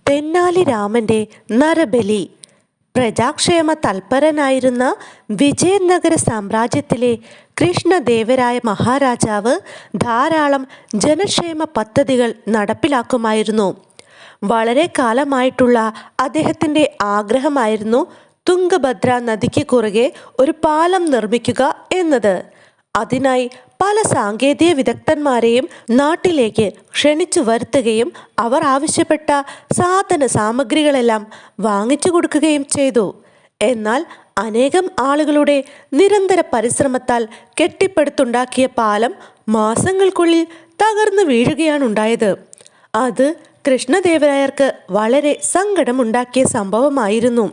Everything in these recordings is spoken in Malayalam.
തെന്നാലി രാമന്റെ നരബലി. പ്രജാക്ഷേമ തൽപരനായിരുന്ന വിജയനഗര സാമ്രാജ്യത്തിലെ കൃഷ്ണദേവരായ മഹാരാജാവ് ധാരാളം ജനക്ഷേമ പദ്ധതികൾ നടപ്പിലാക്കുമായിരുന്നു. വളരെ കാലമായിട്ടുള്ള അദ്ദേഹത്തിൻ്റെ ആഗ്രഹമായിരുന്നു തുംഗഭദ്ര നദിക്ക് കുറുകെ ഒരു പാലം നിർമ്മിക്കുക എന്നത്. അതിനായി പല സാങ്കേതിക വിദഗ്ധന്മാരെയും നാട്ടിലേക്ക് ക്ഷണിച്ചു വരുത്തുകയും അവർ ആവശ്യപ്പെട്ട സാധന സാമഗ്രികളെല്ലാം വാങ്ങിച്ചു കൊടുക്കുകയും ചെയ്തു. എന്നാൽ അനേകം ആളുകളുടെ നിരന്തര പരിശ്രമത്താൽ കെട്ടിപ്പടുത്തുണ്ടാക്കിയ പാലം മാസങ്ങൾക്കുള്ളിൽ തകർന്നു വീഴുകയാണുണ്ടായത്. അത് കൃഷ്ണദേവരായർക്ക് വളരെ സങ്കടമുണ്ടാക്കിയ സംഭവമായിരുന്നു.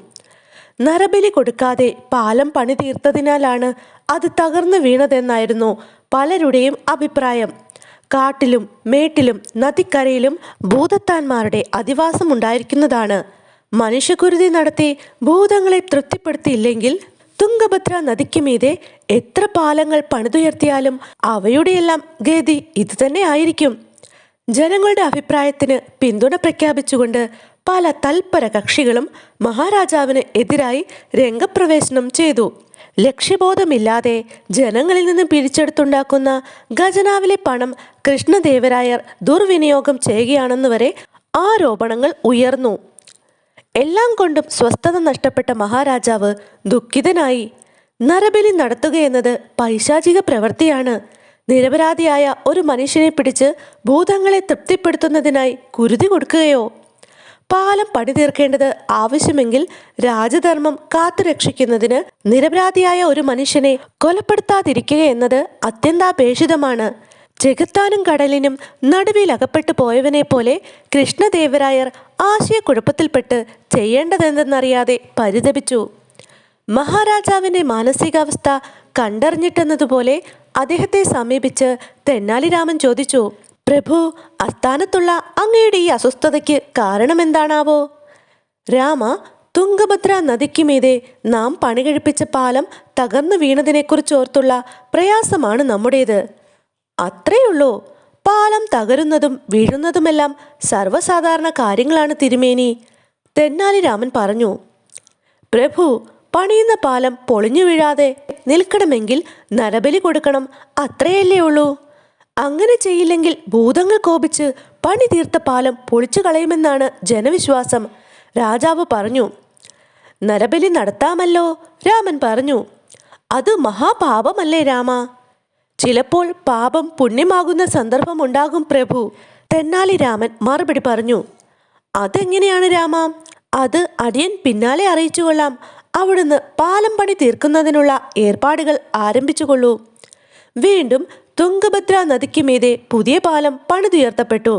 നരബലി കൊടുക്കാതെ പാലം പണി തീർത്തതിനാലാണ് അത് തകർന്നു വീണതെന്നായിരുന്നു പലരുടെയും അഭിപ്രായം. കാട്ടിലും മേട്ടിലും നദിക്കരയിലും ഭൂതത്താന്മാരുടെ അധിവാസം ഉണ്ടായിരിക്കുന്നതാണ്. മനുഷ്യകുരുതി നടത്തി ഭൂതങ്ങളെ തൃപ്തിപ്പെടുത്തിയില്ലെങ്കിൽ തുംഗഭദ്ര നദിക്ക് മീതെ എത്ര പാലങ്ങൾ പണിതുയർത്തിയാലും അവയുടെയെല്ലാം ഗതി ഇതുതന്നെ ആയിരിക്കും. ജനങ്ങളുടെ അഭിപ്രായത്തിന് പിന്തുണ പ്രഖ്യാപിച്ചുകൊണ്ട് പല തൽപര കക്ഷികളും മഹാരാജാവിന് എതിരായി രംഗപ്രവേശനം ചെയ്തു. ലക്ഷ്യബോധമില്ലാതെ ജനങ്ങളിൽ നിന്ന് പിരിച്ചെടുത്തുണ്ടാക്കുന്ന ഖജനാവിലെ പണം കൃഷ്ണദേവരായർ ദുർവിനിയോഗം ചെയ്യുകയാണെന്ന് വരെ ആരോപണങ്ങൾ ഉയർന്നു. എല്ലാം കൊണ്ടും സ്വസ്ഥത നഷ്ടപ്പെട്ട മഹാരാജാവ് ദുഃഖിതനായി. നരബലി നടത്തുകയെന്നത് പൈശാചിക പ്രവൃത്തിയാണ്. നിരപരാധിയായ ഒരു മനുഷ്യനെ പിടിച്ച് ഭൂതങ്ങളെ തൃപ്തിപ്പെടുത്തുന്നതിനായി കുരുതി കൊടുക്കുകയോ? പാലം പണി തീർക്കേണ്ടത് ആവശ്യമെങ്കിൽ രാജധർമ്മം കാത്തുരക്ഷിക്കുന്നതിന് നിരപരാധിയായ ഒരു മനുഷ്യനെ കൊലപ്പെടുത്താതിരിക്കുക എന്നത് അത്യന്താപേക്ഷിതമാണ്. ചെകുത്താനും കടലിനും നടുവിൽ അകപ്പെട്ടു പോയവനെ പോലെ കൃഷ്ണദേവരായർ ആശയക്കുഴപ്പത്തിൽപ്പെട്ട് ചെയ്യേണ്ടതെന്തെന്നറിയാതെ പരിതപിച്ചു. മഹാരാജാവിൻ്റെ മാനസികാവസ്ഥ കണ്ടറിഞ്ഞിട്ടെന്നതുപോലെ അദ്ദേഹത്തെ സമീപിച്ച് തെന്നാലി രാമൻ ചോദിച്ചു, പ്രഭു, അസ്ഥാനത്തുള്ള അങ്ങയുടെ ഈ അസ്വസ്ഥതയ്ക്ക് കാരണമെന്താണാവോ? രാമ, തുംഗഭദ്ര നദിക്ക് മീതെ നാം പണികഴിപ്പിച്ച പാലം തകർന്നു വീണതിനെക്കുറിച്ചോർത്തുള്ള പ്രയാസമാണ് നമ്മുടേത്. അത്രയുള്ളൂ. പാലം തകരുന്നതും വീഴുന്നതുമെല്ലാം സർവ്വസാധാരണ കാര്യങ്ങളാണ് തിരുമേനി. തെന്നാലി രാമൻ പറഞ്ഞു. പ്രഭു, പണിയുന്ന പാലം പൊളിഞ്ഞു വീഴാതെ നിൽക്കണമെങ്കിൽ നരബലി കൊടുക്കണം, അത്രയല്ലേ ഉള്ളൂ. അങ്ങനെ ചെയ്യില്ലെങ്കിൽ ഭൂതങ്ങൾ കോപിച്ച് പണി തീർത്ത പാലം പൊളിച്ചു കളയുമെന്നാണ് ജനവിശ്വാസം. രാജാവ് പറഞ്ഞു. നരബലി നടത്താമല്ലോ, രാമൻ പറഞ്ഞു. അത് മഹാപാപമല്ലേ രാമ? ചിലപ്പോൾ പാപം പുണ്യമാകുന്ന സന്ദർഭമുണ്ടാകും പ്രഭു. തെന്നാലി രാമൻ മറുപടി പറഞ്ഞു. അതെങ്ങനെയാണ് രാമ? അത് അടിയൻ പിന്നാലെ അറിയിച്ചു കൊള്ളാം. അവിടുന്ന് പാലം പണി തീർക്കുന്നതിനുള്ള ഏർപ്പാടുകൾ ആരംഭിച്ചുകൊള്ളൂ. വീണ്ടും തുംഗഭദ്ര നദിക്ക് മീതെ പുതിയ പാലം പണിതുയർത്തപ്പെട്ടു.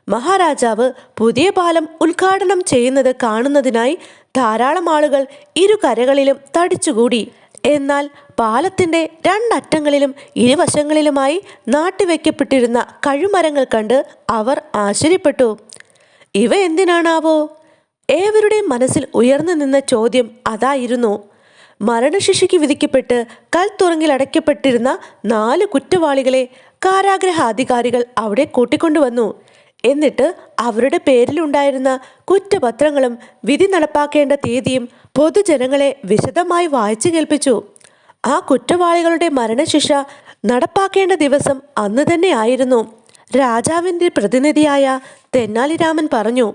മഹാരാജാവ് പുതിയ പാലം ഉദ്ഘാടനം ചെയ്യുന്നത് കാണുന്നതിനായി ധാരാളം ആളുകൾ ഇരു കരകളിലും തടിച്ചുകൂടി. എന്നാൽ പാലത്തിൻ്റെ രണ്ടറ്റങ്ങളിലും ഇരുവശങ്ങളിലുമായി നാട്ടിവെക്കപ്പെട്ടിരുന്ന കഴുമരങ്ങൾ കണ്ട് അവർ ആശ്ചര്യപ്പെട്ടു. ഇവ എന്തിനാണാവോ? ഏവരുടെയും മനസ്സിൽ ഉയർന്നു നിന്ന ചോദ്യം അതായിരുന്നു. മരണശിക്ഷയ്ക്ക് വിധിക്കപ്പെട്ട് കൽത്തുറങ്കിൽ അടയ്ക്കപ്പെട്ടിരുന്ന 4 കുറ്റവാളികളെ കാരാഗ്രഹാധികാരികൾ അവിടെ കൂട്ടിക്കൊണ്ടുവന്നു. എന്നിട്ട് അവരുടെ പേരിലുണ്ടായിരുന്ന കുറ്റപത്രങ്ങളും വിധി നടപ്പാക്കേണ്ട തീയതിയും പൊതുജനങ്ങളെ വിശദമായി വായിച്ചു കേൾപ്പിച്ചു. ആ കുറ്റവാളികളുടെ മരണശിക്ഷ നടപ്പാക്കേണ്ട ദിവസം അന്ന് തന്നെ ആയിരുന്നു. രാജാവിൻ്റെ പ്രതിനിധിയായ തെന്നാലി രാമൻ പറഞ്ഞു,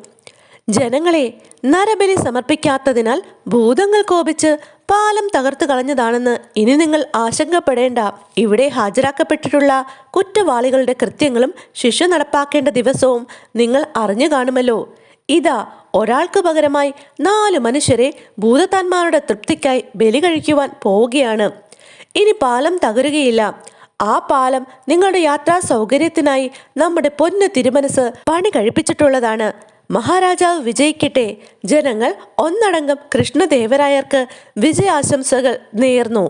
ജനങ്ങളെ, നരബലി സമർപ്പിക്കാത്തതിനാൽ ഭൂതങ്ങൾ കോപിച്ച് പാലം തകർത്തു കളഞ്ഞതാണെന്ന് ഇനി നിങ്ങൾ ആശങ്കപ്പെടേണ്ട. ഇവിടെ ഹാജരാക്കപ്പെട്ടിട്ടുള്ള കുറ്റവാളികളുടെ കൃത്യങ്ങളും ശിക്ഷ നടപ്പാക്കേണ്ട ദിവസവും നിങ്ങൾ അറിഞ്ഞു കാണുമല്ലോ. ഇതാ, ഒരാൾക്ക് പകരമായി 4 മനുഷ്യരെ ഭൂതത്താന്മാരുടെ തൃപ്തിക്കായി ബലി കഴിക്കുവാൻ പോവുകയാണ്. ഇനി പാലം തകരുകയില്ല. ആ പാലം നിങ്ങളുടെ യാത്രാ സൗകര്യത്തിനായി നമ്മുടെ പൊന്ന് തിരുമനസ് പണി കഴിപ്പിച്ചിട്ടുള്ളതാണ്. മഹാരാജാവ് വിജയിക്കട്ടെ. ജനങ്ങൾ ഒന്നടങ്കം കൃഷ്ണദേവരായർക്ക് വിജയാശംസകൾ നേർന്നു.